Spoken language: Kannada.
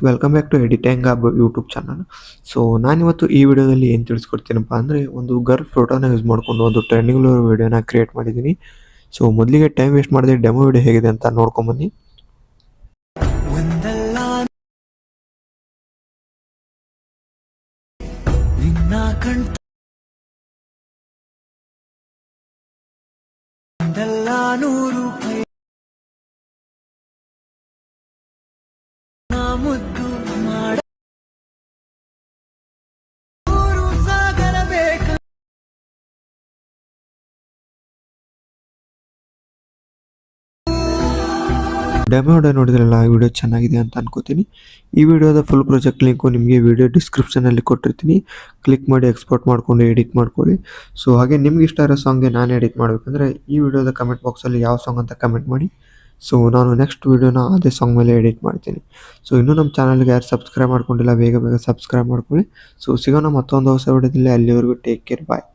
Welcome back to editing hub YouTube channel. So ನಾನಿವತ್ತು ಈ ವಿಡಿಯೋದಲ್ಲಿ ಏನು ತಿಳಿಸ್ಕೊಡ್ತೀನಪ್ಪ ಅಂದರೆ ಒಂದು ಗರ್ಲ್ ಫೋಟೋನ ಯೂಸ್ ಮಾಡಿಕೊಂಡು ಒಂದು ಟ್ರೆಂಡಿಂಗ್ ವಿಡಿಯೋನ ಕ್ರಿಯೇಟ್ ಮಾಡಿದ್ದೀನಿ. ಸೊ ಮೊದಲಿಗೆ ಟೈಮ್ ವೇಸ್ಟ್ ಮಾಡಿದೆ, ಡೆಮೋ ವಿಡಿಯೋ ಹೇಗಿದೆ ಅಂತ ನೋಡ್ಕೊಂಬನ್ನಿ. ಡೆಮೋ ವಿಡಿಯೋ ನೋಡಿದ್ರಲ್ಲ, ಈ ವಿಡಿಯೋ ಚೆನ್ನಾಗಿದೆ ಅಂತ ಅನ್ಕೋತೀನಿ. ಈ ವಿಡಿಯೋದ ಫುಲ್ ಪ್ರಾಜೆಕ್ಟ್ ಲಿಂಕು ನಿಮಗೆ ವಿಡಿಯೋ ಡಿಸ್ಕ್ರಿಪ್ಷನಲ್ಲಿ ಕೊಟ್ಟಿರ್ತೀನಿ. ಕ್ಲಿಕ್ ಮಾಡಿ ಎಕ್ಸ್ಪೋರ್ಟ್ ಮಾಡ್ಕೊಂಡು ಎಡಿಟ್ ಮಾಡ್ಕೊಳ್ಳಿ. ಸೊ ಹಾಗೆ ನಿಮ್ಗೆ ಇಷ್ಟ ಇರೋ ಸಾಂಗ್ಗೆ ನಾನು ಎಡಿಟ್ ಮಾಡಬೇಕಂದ್ರೆ ಈ ವಿಡಿಯೋದ ಕಮೆಂಟ್ ಬಾಕ್ಸಲ್ಲಿ ಯಾವ ಸಾಂಗ್ ಅಂತ ಕಮೆಂಟ್ ಮಾಡಿ. ಸೊ ನಾನು ನೆಕ್ಸ್ಟ್ ವಿಡಿಯೋನ ಅದೇ ಸಾಂಗ್ ಮೇಲೆ ಎಡಿಟ್ ಮಾಡ್ತೀನಿ. ಸೊ ಇನ್ನೂ ನಮ್ಮ ಚಾನಲ್ಗೆ ಯಾರು ಸಬ್ಸ್ಕ್ರೈಬ್ ಮಾಡ್ಕೊಂಡಿಲ್ಲ, ಬೇಗ ಬೇಗ ಸಬ್ಸ್ಕ್ರೈಬ್ ಮಾಡ್ಕೊಳ್ಳಿ. ಸೊ ಸಿಗೋಣ ಮತ್ತೊಂದು ಹೊಸ ವಿಡಿಯೋದಲ್ಲಿ. ಅಲ್ಲಿವರೆಗೂ ಟೇಕ್ ಕೇರ್, ಬಾಯ್.